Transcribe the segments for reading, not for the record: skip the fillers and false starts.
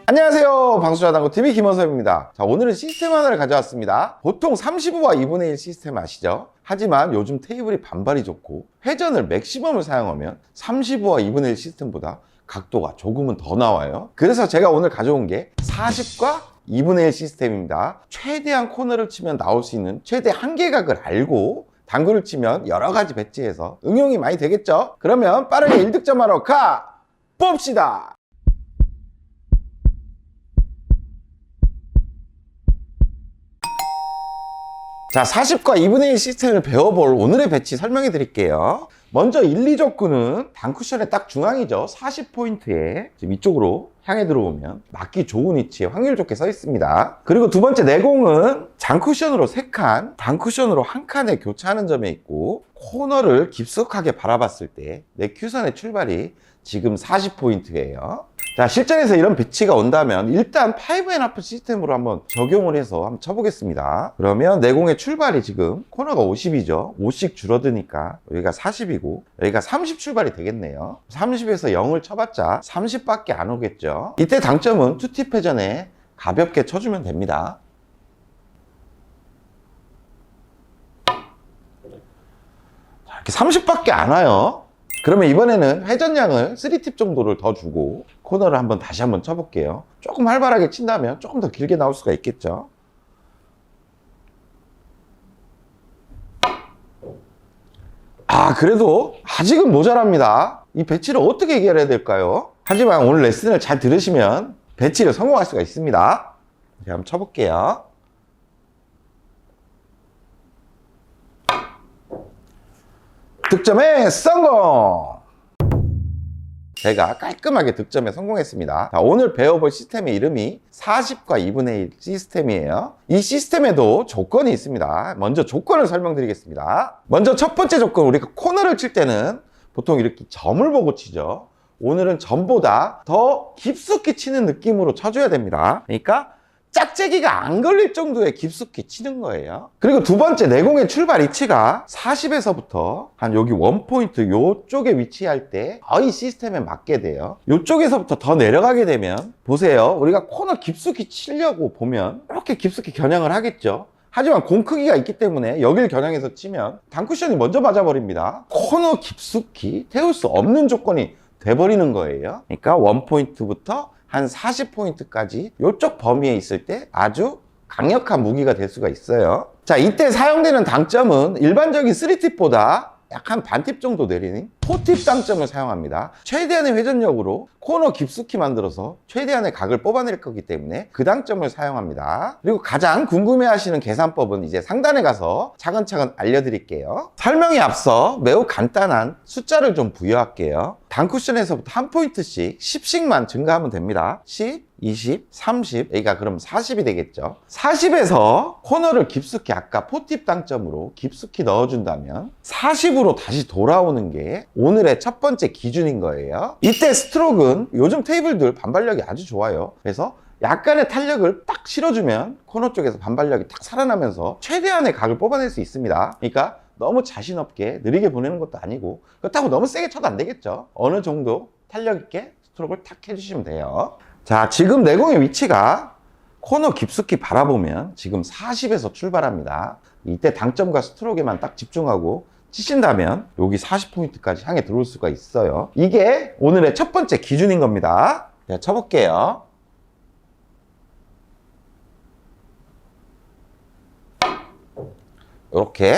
안녕하세요, 방수자당구TV 김원섭입니다. 자, 오늘은 시스템 하나를 가져왔습니다. 보통 35와 2분의 1 시스템 아시죠? 하지만 요즘 테이블이 반발이 좋고 회전을 맥시멈을 사용하면 35와 2분의 1 시스템보다 각도가 조금은 더 나와요. 그래서 제가 오늘 가져온 게 40과 2분의 1 시스템입니다. 최대한 코너를 치면 나올 수 있는 최대 한계각을 알고 당구를 치면 여러 가지 배치해서 응용이 많이 되겠죠? 그러면 빠르게 1득점하러 가 봅시다. 자, 40과 2분의 1 시스템을 배워볼 오늘의 배치 설명해 드릴게요. 먼저 1, 2족구는 단쿠션의 딱 중앙이죠. 40포인트에 지금 이쪽으로 향해 들어오면 맞기 좋은 위치에 확률 좋게 서 있습니다. 그리고 두 번째 내공은 장쿠션으로 3칸, 단쿠션으로 1칸에 교차하는 점에 있고 코너를 깊숙하게 바라봤을 때 내 큐선의 출발이 지금 40포인트예요. 자, 실전에서 이런 배치가 온다면 일단 5&하프 시스템으로 한번 적용을 해서 한번 쳐보겠습니다. 그러면 내공의 출발이 지금 코너가 50이죠. 5씩 줄어드니까 여기가 40이고 여기가 30 출발이 되겠네요. 30에서 0을 쳐봤자 30밖에 안 오겠죠. 이때 당점은 투팁 회전에 가볍게 쳐주면 됩니다. 자, 이렇게 30밖에 안 와요. 그러면 이번에는 회전량을 3팁 정도를 더 주고 코너를 다시 한번 쳐볼게요. 조금 활발하게 친다면 조금 더 길게 나올 수가 있겠죠. 그래도 아직은 모자랍니다. 이 배치를 어떻게 해결해야 될까요? 하지만 오늘 레슨을 잘 들으시면 배치를 성공할 수가 있습니다. 제가 한번 쳐볼게요. 득점에 성공! 제가 깔끔하게 득점에 성공했습니다. 자, 오늘 배워볼 시스템의 이름이 40과 2분의 1 시스템이에요. 이 시스템에도 조건이 있습니다. 먼저 조건을 설명드리겠습니다. 먼저 첫 번째 조건, 우리가 코너를 칠 때는 보통 이렇게 점을 보고 치죠. 오늘은 점보다 더 깊숙이 치는 느낌으로 쳐줘야 됩니다. 그러니까 짝재기가 안 걸릴 정도의 깊숙이 치는 거예요. 그리고 두 번째, 내공의 출발 위치가 40에서부터 한 여기 원포인트 요쪽에 위치할 때 거의 시스템에 맞게 돼요. 요쪽에서부터 더 내려가게 되면 보세요. 우리가 코너 깊숙이 치려고 보면 이렇게 깊숙이 겨냥을 하겠죠. 하지만 공 크기가 있기 때문에 여길 겨냥해서 치면 단쿠션이 먼저 맞아버립니다. 코너 깊숙이 태울 수 없는 조건이 돼버리는 거예요. 그러니까 원포인트부터 한 40포인트까지 이쪽 범위에 있을 때 아주 강력한 무기가 될 수가 있어요. 자, 이때 사용되는 당점은 일반적인 3팁보다 약 한 반팁 정도 내리는 4팁 당점을 사용합니다. 최대한의 회전력으로 코너 깊숙이 만들어서 최대한의 각을 뽑아낼 거기 때문에 그 당점을 사용합니다. 그리고 가장 궁금해하시는 계산법은 이제 상단에 가서 차근차근 알려드릴게요. 설명에 앞서 매우 간단한 숫자를 좀 부여할게요. 단쿠션에서부터 한 포인트씩 10씩만 증가하면 됩니다. 10, 20, 30, 여기가 그럼 40이 되겠죠. 40에서 코너를 깊숙이 아까 4팁 당점으로 깊숙이 넣어준다면 40으로 다시 돌아오는 게 오늘의 첫 번째 기준인 거예요. 이때 스트로크는 요즘 테이블들 반발력이 아주 좋아요. 그래서 약간의 탄력을 딱 실어주면 코너 쪽에서 반발력이 딱 살아나면서 최대한의 각을 뽑아낼 수 있습니다. 그러니까 너무 자신 없게 느리게 보내는 것도 아니고 그렇다고 너무 세게 쳐도 안 되겠죠. 어느 정도 탄력 있게 스트로크를 탁 해주시면 돼요. 자, 지금 내공의 위치가 코너 깊숙이 바라보면 지금 40에서 출발합니다. 이때 당점과 스트로크에만 딱 집중하고 치신다면 여기 40포인트까지 향해 들어올 수가 있어요. 이게 오늘의 첫 번째 기준인 겁니다. 제가 쳐볼게요. 이렇게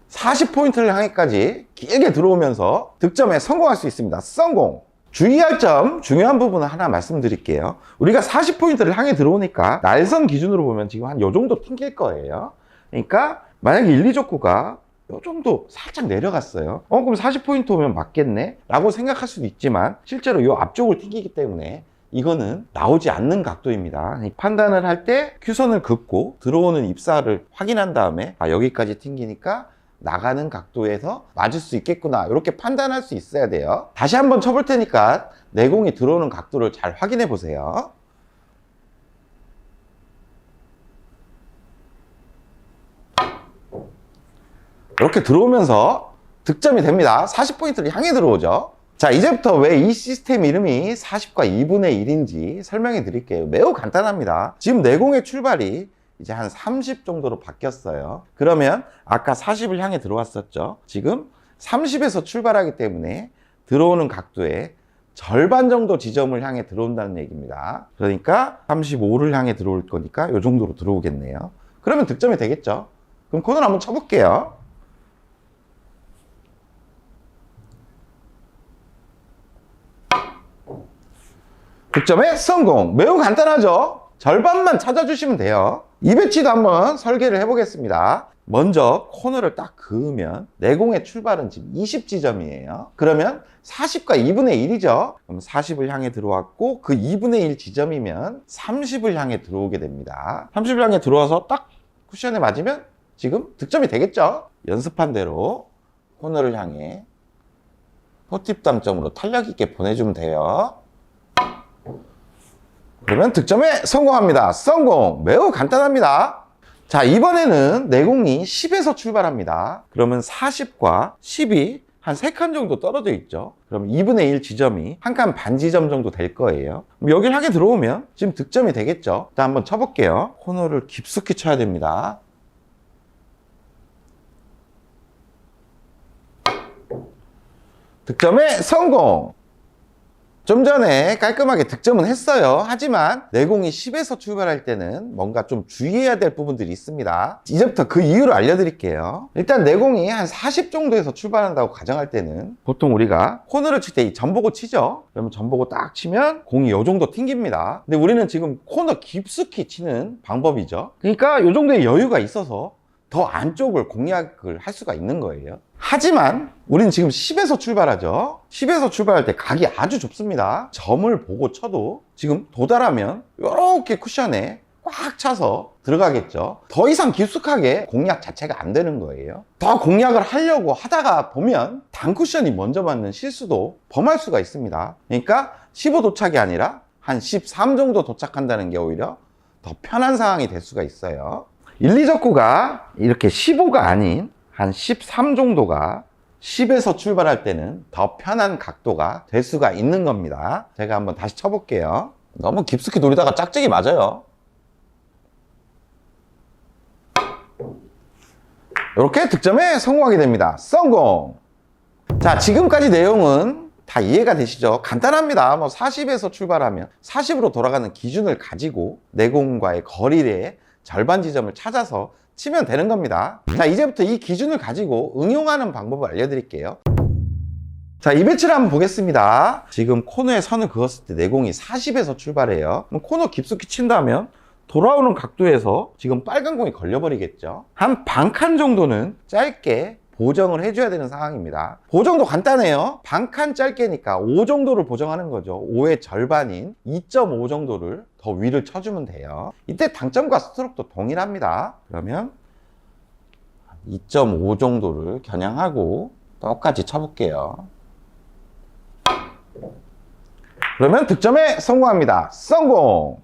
40포인트를 향해까지 길게 들어오면서 득점에 성공할 수 있습니다. 성공! 주의할 점, 중요한 부분을 하나 말씀드릴게요. 우리가 40포인트를 향해 들어오니까 날선 기준으로 보면 지금 한 요 정도 튕길 거예요. 그러니까 만약에 1, 2족구가 요 정도 살짝 내려갔어요. 그럼 40포인트 오면 맞겠네? 라고 생각할 수도 있지만 실제로 요 앞쪽을 튕기기 때문에 이거는 나오지 않는 각도입니다. 판단을 할 때 큐선을 긋고 들어오는 입사를 확인한 다음에 여기까지 튕기니까 나가는 각도에서 맞을 수 있겠구나, 이렇게 판단할 수 있어야 돼요. 다시 한번 쳐볼 테니까 내공이 들어오는 각도를 잘 확인해 보세요. 이렇게 들어오면서 득점이 됩니다. 40포인트를 향해 들어오죠. 자, 이제부터 왜 이 시스템 이름이 40과 2분의 1인지 설명해 드릴게요. 매우 간단합니다. 지금 내공의 출발이 이제 한 30 정도로 바뀌었어요. 그러면 아까 40을 향해 들어왔었죠. 지금 30에서 출발하기 때문에 들어오는 각도의 절반 정도 지점을 향해 들어온다는 얘기입니다. 그러니까 35를 향해 들어올 거니까 이 정도로 들어오겠네요. 그러면 득점이 되겠죠. 그럼 코너를 한번 쳐볼게요. 득점의 성공. 매우 간단하죠? 절반만 찾아주시면 돼요. 이 배치도 한번 설계를 해보겠습니다. 먼저 코너를 딱 그으면 내공의 출발은 지금 20지점이에요. 그러면 40과 2분의 1이죠. 그럼 40을 향해 들어왔고 그 2분의 1 지점이면 30을 향해 들어오게 됩니다. 30을 향해 들어와서 딱 쿠션에 맞으면 지금 득점이 되겠죠. 연습한 대로 코너를 향해 포팁 담점으로 탄력 있게 보내주면 돼요. 그러면 득점에 성공합니다. 성공! 매우 간단합니다. 자, 이번에는 내공이 10에서 출발합니다. 그러면 40과 10이 한 3칸 정도 떨어져 있죠. 그럼 2분의 1 지점이 한 칸 반 지점 정도 될 거예요. 여기를 향해 들어오면 지금 득점이 되겠죠. 자, 한번 쳐볼게요. 코너를 깊숙이 쳐야 됩니다. 득점에 성공! 좀 전에 깔끔하게 득점은 했어요. 하지만 내공이 10에서 출발할 때는 뭔가 좀 주의해야 될 부분들이 있습니다. 이제부터 그 이유를 알려드릴게요. 일단 내공이 한 40 정도에서 출발한다고 가정할 때는 보통 우리가 코너를 칠 때 이 전보고 치죠. 그러면 전보고 딱 치면 공이 이 정도 튕깁니다. 근데 우리는 지금 코너 깊숙이 치는 방법이죠. 그러니까 이 정도의 여유가 있어서 더 안쪽을 공략을 할 수가 있는 거예요. 하지만 우리는 지금 10에서 출발하죠. 10에서 출발할 때 각이 아주 좁습니다. 점을 보고 쳐도 지금 도달하면 이렇게 쿠션에 꽉 차서 들어가겠죠. 더 이상 깊숙하게 공략 자체가 안 되는 거예요. 더 공략을 하려고 하다가 보면 단쿠션이 먼저 맞는 실수도 범할 수가 있습니다. 그러니까 15 도착이 아니라 한 13 정도 도착한다는 게 오히려 더 편한 상황이 될 수가 있어요. 1, 2적구가 이렇게 15가 아닌 한 13 정도가 10에서 출발할 때는 더 편한 각도가 될 수가 있는 겁니다. 제가 한번 다시 쳐볼게요. 너무 깊숙이 노리다가 짝짝이 맞아요. 이렇게 득점에 성공하게 됩니다. 성공! 자, 지금까지 내용은 다 이해가 되시죠? 간단합니다. 40에서 출발하면 40으로 돌아가는 기준을 가지고 내공과의 거리의 절반 지점을 찾아서 치면 되는 겁니다. 자, 이제부터 이 기준을 가지고 응용하는 방법을 알려드릴게요. 자, 이 배치를 한번 보겠습니다. 지금 코너에 선을 그었을 때 내공이 40에서 출발해요. 그럼 코너 깊숙이 친다면 돌아오는 각도에서 지금 빨간 공이 걸려버리겠죠. 한 반 칸 정도는 짧게 보정을 해줘야 되는 상황입니다. 보정도 간단해요. 반 칸 짧게니까 5 정도를 보정하는 거죠. 5의 절반인 2.5 정도를 더 위를 쳐주면 돼요. 이때 당점과 스트로크도 동일합니다. 그러면 2.5 정도를 겨냥하고 똑같이 쳐볼게요. 그러면 득점에 성공합니다. 성공!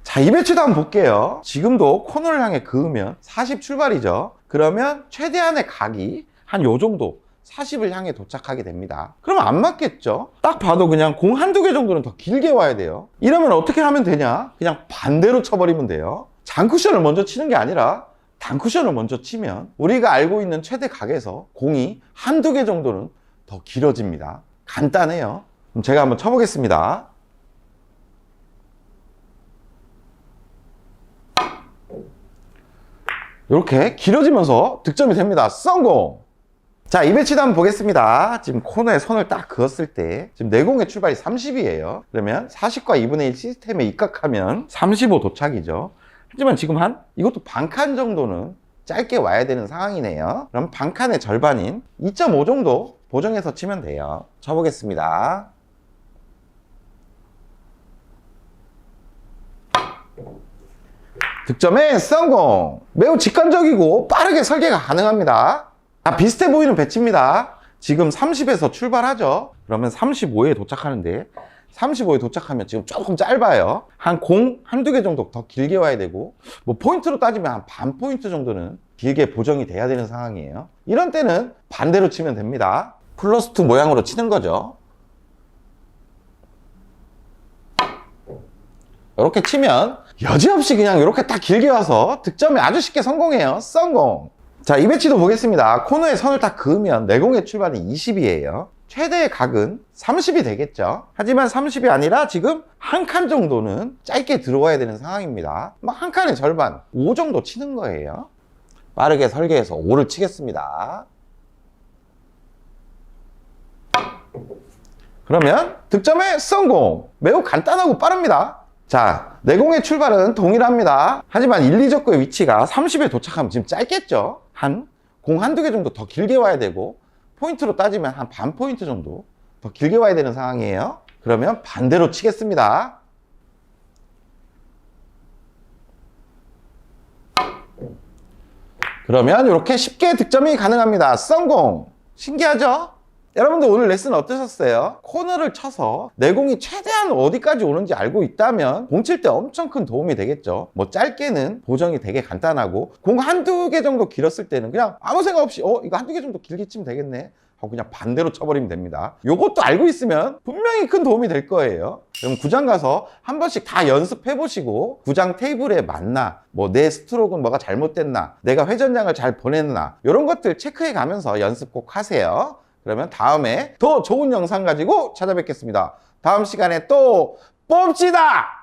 자, 이 배치도 한번 볼게요. 지금도 코너를 향해 그으면 40 출발이죠. 그러면 최대한의 각이 한 요 정도 40을 향해 도착하게 됩니다. 그러면 안 맞겠죠? 딱 봐도 그냥 공 한두 개 정도는 더 길게 와야 돼요. 이러면 어떻게 하면 되냐? 그냥 반대로 쳐버리면 돼요. 장쿠션을 먼저 치는 게 아니라 단쿠션을 먼저 치면 우리가 알고 있는 최대 각에서 공이 한두 개 정도는 더 길어집니다. 간단해요. 그럼 제가 한번 쳐보겠습니다. 이렇게 길어지면서 득점이 됩니다. 성공! 자, 이 배치도 한번 보겠습니다. 지금 코너에 선을 딱 그었을 때 지금 내공의 출발이 30이에요. 그러면 40과 2분의 1 시스템에 입각하면 35 도착이죠. 하지만 지금 이것도 반칸 정도는 짧게 와야 되는 상황이네요. 그럼 반칸의 절반인 2.5 정도 보정해서 치면 돼요. 쳐보겠습니다. 득점에 성공! 매우 직관적이고 빠르게 설계가 가능합니다. 비슷해 보이는 배치입니다. 지금 30에서 출발하죠. 그러면 35에 도착하는데 35에 도착하면 지금 조금 짧아요. 한두 개 정도 더 길게 와야 되고 포인트로 따지면 한 반 포인트 정도는 길게 보정이 돼야 되는 상황이에요. 이런 때는 반대로 치면 됩니다. 플러스 2 모양으로 치는 거죠. 이렇게 치면 여지없이 그냥 이렇게 딱 길게 와서 득점에 아주 쉽게 성공해요. 성공. 자, 이 배치도 보겠습니다. 코너에 선을 딱 그으면 내공의 출발은 20이에요. 최대의 각은 30이 되겠죠. 하지만 30이 아니라 지금 한 칸 정도는 짧게 들어와야 되는 상황입니다. 막 한 칸의 절반, 5 정도 치는 거예요. 빠르게 설계해서 5를 치겠습니다. 그러면 득점에 성공! 매우 간단하고 빠릅니다. 자, 내공의 출발은 동일합니다. 하지만 1, 2적구의 위치가 30에 도착하면 지금 짧겠죠? 공 한두 개 정도 더 길게 와야 되고, 포인트로 따지면 한 반 포인트 정도 더 길게 와야 되는 상황이에요. 그러면 반대로 치겠습니다. 그러면 이렇게 쉽게 득점이 가능합니다. 성공! 신기하죠? 여러분들 오늘 레슨 어떠셨어요? 코너를 쳐서 내공이 최대한 어디까지 오는지 알고 있다면 공 칠 때 엄청 큰 도움이 되겠죠. 뭐 짧게는 보정이 되게 간단하고 공 한두 개 정도 길었을 때는 그냥 아무 생각 없이 이거 한두 개 정도 길게 치면 되겠네 하고 그냥 반대로 쳐버리면 됩니다. 요것도 알고 있으면 분명히 큰 도움이 될 거예요. 그럼 구장 가서 한 번씩 다 연습해 보시고 구장 테이블에 맞나, 뭐 내 스트로크는 뭐가 잘못됐나, 내가 회전량을 잘 보냈나, 이런 것들 체크해 가면서 연습 꼭 하세요. 그러면 다음에 더 좋은 영상 가지고 찾아뵙겠습니다. 다음 시간에 또 봅시다!